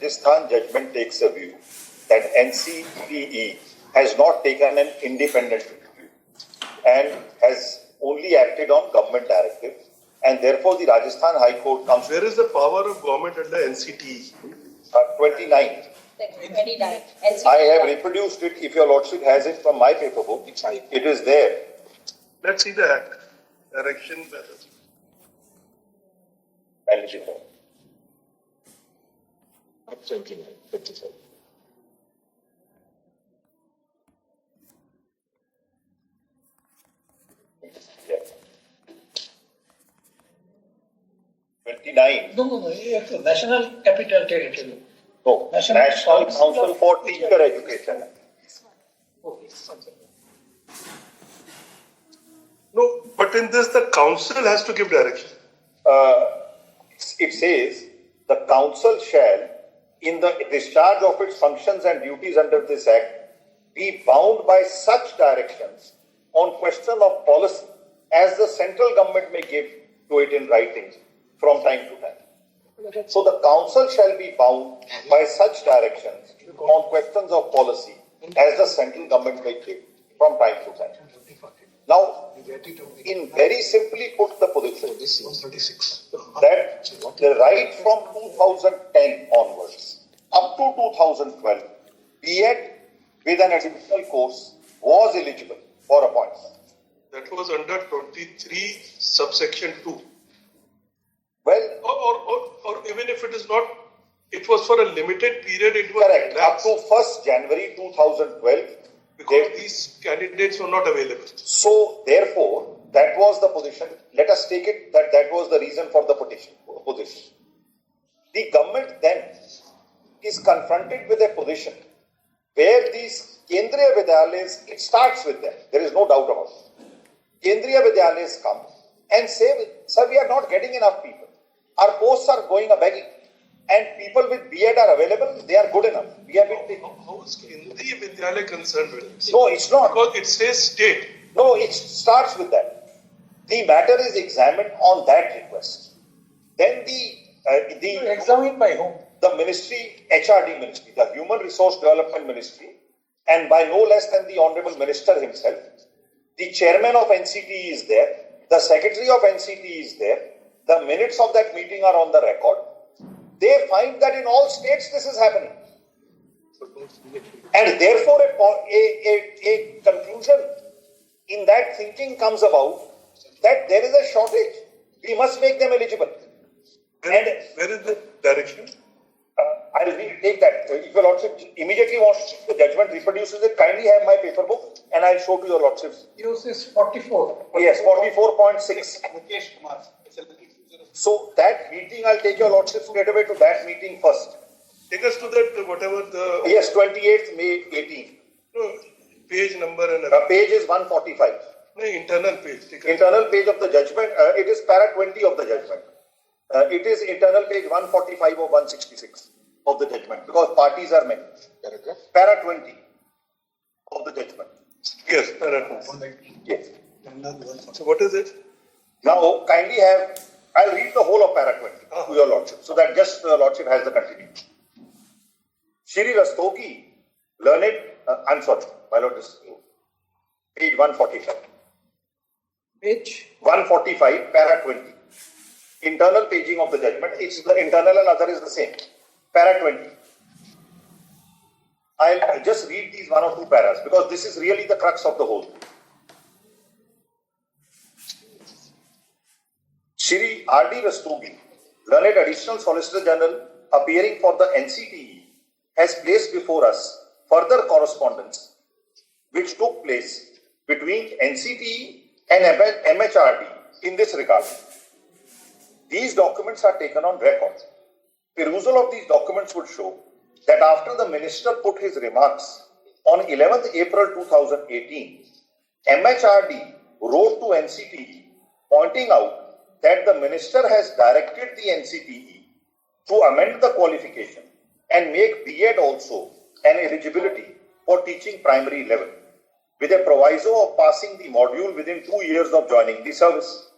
Rajasthan judgment takes a view that NCTE has not taken an independent review and has only acted on government directive, and therefore the Rajasthan High Court comes. Where is the power of government under NCTE? 29. 29. I have reproduced it. If your lordship has it from my paper book, it is there. Let's see the act. Direction. Eligible. 29, 57. Yeah. 29. No. It's a national capital territory. No, National Council for Teacher Education. Okay. No, but in this, the council has to give direction. It says the council shall, in the discharge of its functions and duties under this act, be bound by such directions on question of policy as the central government may give to it in writing from time to time. So the council shall be bound by such directions on questions of policy as the central government may give from time to time. Now, in very simply put the position that the right from 2010 onwards up to 2012, B.ed with an additional course was eligible for appointment. That was under 23 subsection 2. Well, or even if it is not, it was for a limited period. It was correct. Up to 1st January 2012. Because these candidates were not available. So, therefore, that was the position. Let us take it that that was the reason for the position. The government then is confronted with a position where these Kendriya Vidyalayas, it starts with them. There is no doubt about it. Kendriya Vidyalayas come and say, sir, we are not getting enough people. Our posts are going a begging. And people with B.ed are available, they are good enough. We have been taking. How is Kendriya Vidyalaya concerned with it? No, it's not. Because it says state. No, it starts with that. The matter is examined on that request. Then the Examined by whom? the ministry, HRD ministry, the Human Resource Development Ministry, and by no less than the Honorable Minister himself. The chairman of NCT is there. The secretary of NCT is there. The minutes of that meeting are on the record. They find that in all states this is happening. And therefore a conclusion in that thinking comes about that there is a shortage. We must make them eligible. Where is the direction? I will take that. If your lordship immediately wants the judgment reproduces it, kindly have my paper book and I'll show to your lordships. Use is 44. Yes, 44.6. So that meeting, I'll take your lordship straight away to that meeting first. Take us to that, whatever the... Yes, 28th May 18. No, page number and... Page is 145. No, internal page. Internal page of the judgment, it is para 20 of the judgment. It is internal page 145 or 166 of the judgment because parties are many. Para 20 of the judgment. Yes, para 20. Yes. So what is it? Now, kindly have... I'll read the whole of para 20 to your lordship, so that just your lordship has the continuity. Shri Rastogi, learned, I'm sorry, my lord, this page 145. Page? 145, para 20. Internal paging of the judgment, it's the internal and other is the same. Para 20. I'll just read these one or two paras because this is really the crux of the whole. Shri R.D. Rastogi, learned Additional Solicitor General appearing for the NCTE, has placed before us further correspondence which took place between NCTE and MHRD in this regard. These documents are taken on record. Perusal of these documents would show that after the minister put his remarks on 11th April 2018, MHRD wrote to NCTE pointing out that the minister has directed the NCTE to amend the qualification and make B.ed also an eligibility for teaching primary level with a proviso of passing the module within 2 years of joining the service.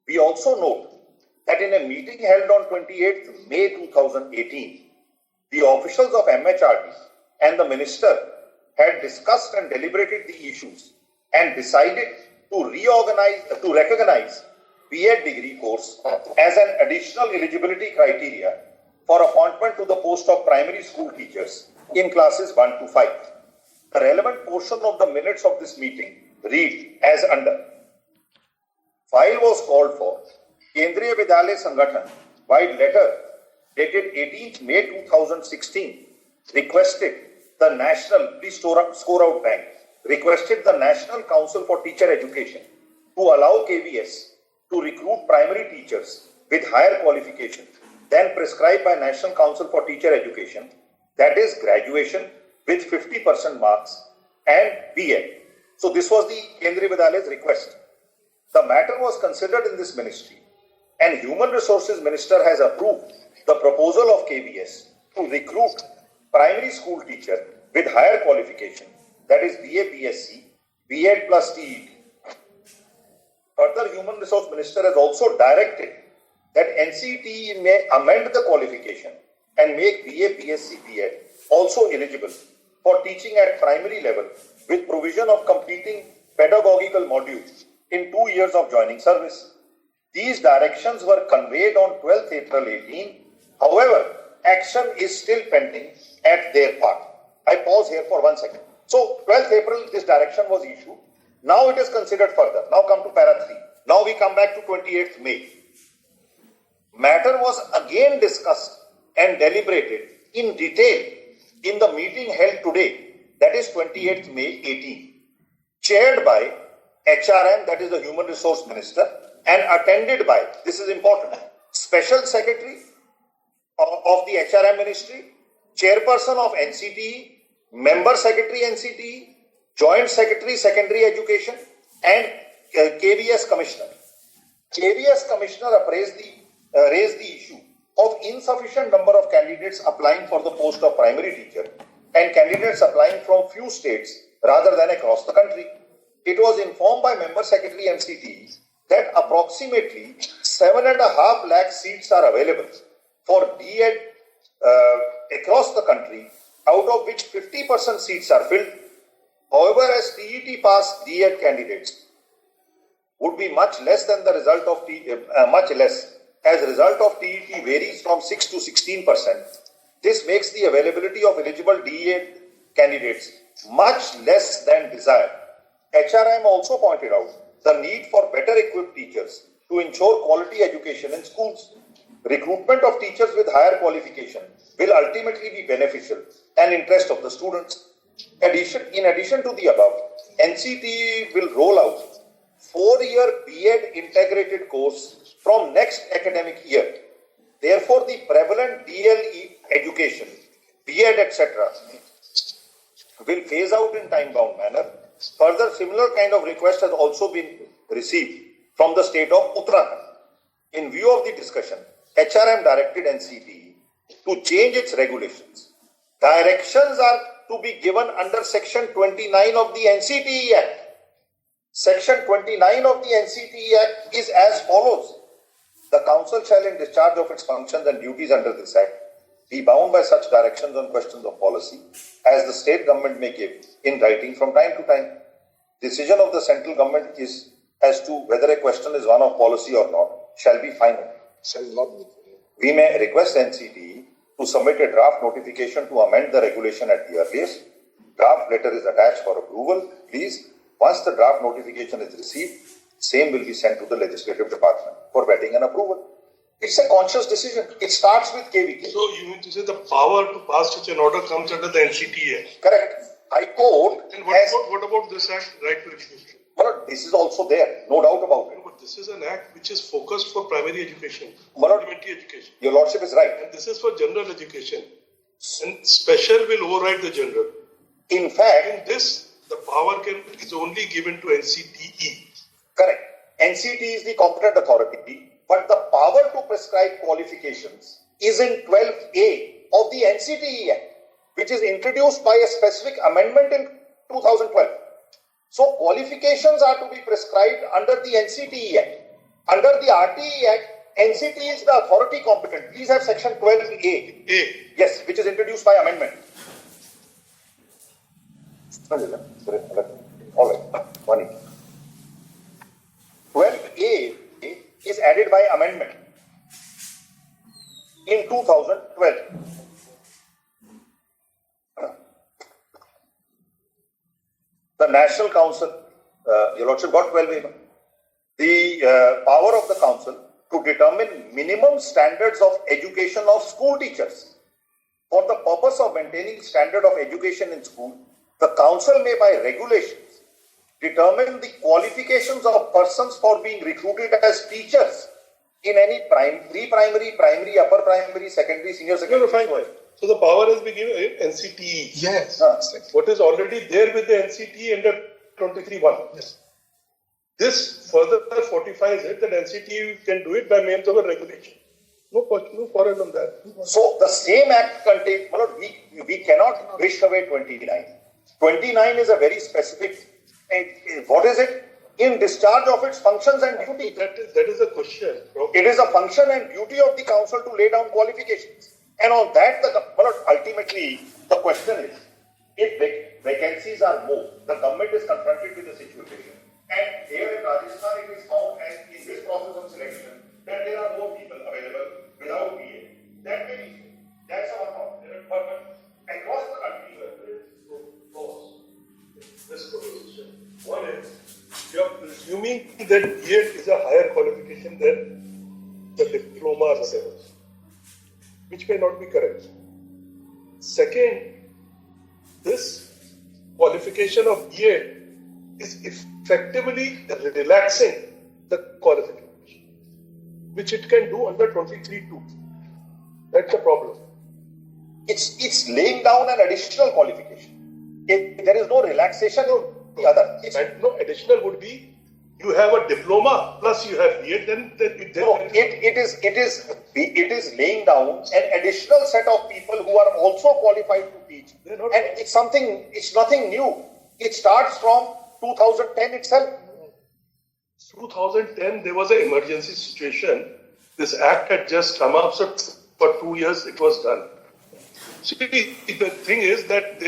We also note that in a meeting held on 28th May 2018, The officials of MHRD and the minister had discussed and deliberated the issues and decided to recognize B.ed degree course as an additional eligibility criteria for appointment to the post of primary school teachers in classes 1 to 5. The relevant portion of the minutes of this meeting read as under. File was called for. Kendriya Vidyalaya Sangathan, by letter dated 18th May 2016, requested the National, please score out bank, requested the National Council for Teacher Education to allow KVS to recruit primary teachers with higher qualification than prescribed by National Council for Teacher Education, that is graduation with 50% marks and B.ed. So this was the Kendriya Vidyalay's request. The matter was considered in this ministry and Human Resources Minister has approved the proposal of KVS to recruit primary school teacher with higher qualification, that is BA, BSc, B.ed plus TET. Further, Human Resource Minister has also directed that NCTE may amend the qualification and make BA, BSc, B.ed also eligible for teaching at primary level with provision of completing pedagogical modules in 2 years of joining service. These directions were conveyed on 12th April 18. However, action is still pending at their part. I pause here for 1 second. So, 12th April, this direction was issued. Now it is considered further. Now come to para 3. Now we come back to 28th May. Matter was again discussed and deliberated in detail in the meeting held today, that is 28th May 18, chaired by HRM, that is the Human Resource Minister, and attended by, this is important, Special Secretary of the HRM Ministry, Chairperson of NCTE, Member Secretary NCTE, Joint Secretary Secondary Education, and KVS Commissioner. KVS Commissioner raised the issue of insufficient number of candidates applying for the post of primary teacher and candidates applying from few states rather than across the country. It was informed by Member Secretary NCTE that approximately 7.5 lakh seats are available for B.ed across the country, out of which 50% seats are filled. However, as TET pass B.ed candidates would be much less than the result of as a result of TET varies from 6 to 16%. This makes the availability of eligible B.ed candidates much less than desired. HRM also pointed out the need for better equipped teachers to ensure quality education in schools. Recruitment of teachers with higher qualification will ultimately be beneficial and interest of the students. In addition to the above, NCTE will roll out 4-year B.ed integrated course from next academic year. Therefore, the prevalent DLE education, B.ed, etc., will phase out in time-bound manner. Further, similar kind of request has also been received from the state of Uttarakhand. In view of the discussion, HRM directed NCTE to change its regulations. Directions are to be given under Section 29 of the NCTE Act. Section 29 of the NCTE Act is as follows. The Council shall, in discharge of its functions and duties under this Act, be bound by such directions on questions of policy as the state government may give in writing from time to time. Decision of the central government is as to whether a question is one of policy or not shall be final. We may request NCTE to submit a draft notification to amend the regulation at the earliest. Draft letter is attached for approval. Please, once the draft notification is received, same will be sent to the legislative department for vetting and approval. It's a conscious decision. It starts with KVK. So you mean to say the power to pass such an order comes under the NCTA? Correct. High Court. And what about this act, right to education? Well, this is also there, no doubt about it. But this is an act which is focused for primary education, Well, elementary education. Your Lordship is right. And this is for general education. And special will override the general. In fact, In this, the power is only given to NCTE. correct. NCT is the competent authority, but the power to prescribe qualifications is in 12A of the NCTE Act, which is introduced by a specific amendment in 2012. So qualifications are to be prescribed under the NCTE Act. Under the RTE Act, NCT is the authority competent. Please have section 12A. A. Yes, which is introduced by amendment. All right, one. 12A is added by amendment in 2012. The National Council, Your Lordship got 12A. The power of the council to determine minimum standards of education of school teachers. For the purpose of maintaining standard of education in school, the council may by regulations determine the qualifications of persons for being recruited as teachers in any pre-primary, primary, upper primary, secondary, senior secondary. Fine. So the power has been given in NCT. Yes. What is already there with the NCT under 23(1). Yes. This further fortifies it that NCT can do it by means of a regulation. No quarrel on that. So the same act contains, we cannot wish away 29. 29 is a very specific, what is it? In discharge of its functions and duty. That is a question. It is a function and duty of the council to lay down qualifications. And on that, ultimately, the question is, if vacancies are more, the government is confronted with the situation. And here in Rajasthan, it is found, and in this process of selection, that there are more people available without B.ed. That may be so. That's our problem. But across the country, This proposition. One is, you are presuming that B.ed is a higher qualification than the diploma or whatever, which may not be correct. Second, this qualification of B.ed is effectively relaxing the qualification, which it can do under 23(2). That's the problem. it's laying down an additional qualification. There is no relaxation of the other. And no, additional would be you have a diploma plus you have B.ed, then It is laying down an additional set of people who are also qualified to teach. And it's nothing new. It starts from 2010 itself. 2010, there was an emergency situation. This act had just come up, so for 2 years it was done. See, the thing is that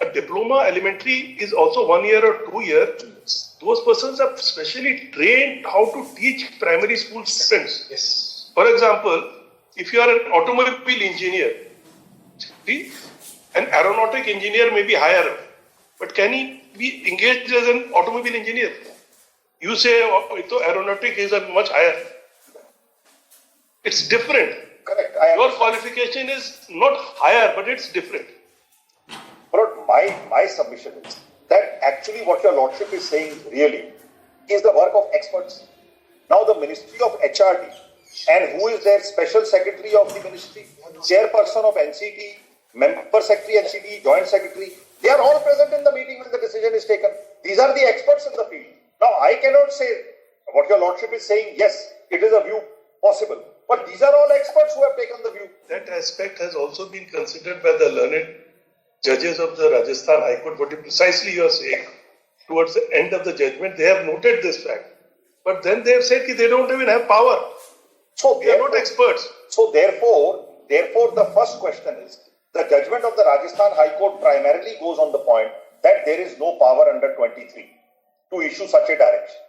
a diploma elementary is also 1 year or 2 years. Those persons are specially trained how to teach primary school students. Yes. For example, if you are an automobile engineer, see, an aeronautic engineer may be higher, but can he be engaged as an automobile engineer? You say aeronautic is a much higher. It's different. Correct. Your qualification is not higher, but it's different. But my submission is that actually what your lordship is saying really is the work of experts. Now the Ministry of HRD and who is their special secretary of the ministry, chairperson of NCT, member secretary NCT, joint secretary, they are all present in the meeting when the decision is taken. These are the experts in the field. Now I cannot say what your lordship is saying, yes, it is a view possible. But these are all experts who have taken the view. That aspect has also been considered by the learned judges of the Rajasthan High Court. What precisely you are saying, towards the end of the judgment, they have noted this fact. But then they have said that they don't even have power. So they are not experts. So therefore, the first question is, the judgment of the Rajasthan High Court primarily goes on the point that there is no power under 23 to issue such a direction.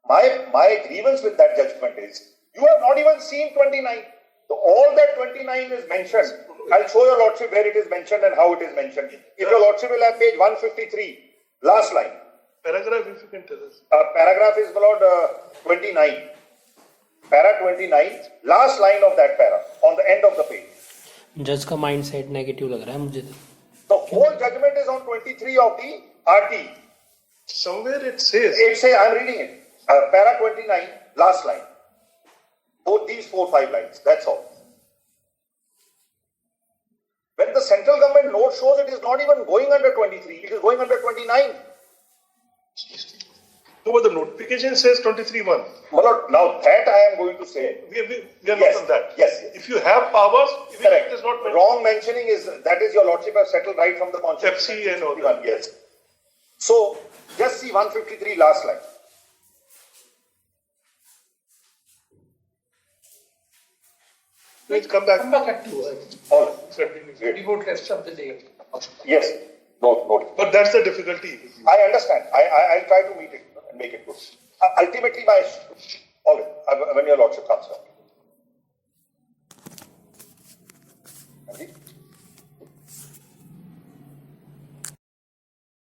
My grievance with that judgment is, you have not even seen 29. So all that 29 is mentioned. I'll show your lordship where it is mentioned and how it is mentioned. If your lordship will have page 153, last line. Paragraph, if you can tell us. Paragraph is about 29. Para 29, last line of that para, on the end of the page. जज का mind set negative लग रहा है मुझे तो. The whole judgment is on 23 of the RT. Somewhere it says. It says, I'm reading it. Para 29, last line. Both these 4-5 lines, that's all. When the central government note shows it is not even going under 23, it is going under 29. No, but the notification says 23(1). Well, now that I am going to say. We are not on that. Yes. If you have powers, if Correct. it is not mentioned. Wrong mentioning is, that is your lordship has settled right from the constitution. FC and all that. Yes. So, just see 153 last line. Let's come back. Come back at 2. All right. Continue. We would rest of the day. Yes. No. But that's the difficulty. I understand. I'll try to meet it and make it good. Ultimately, all right, when your lordship comes back.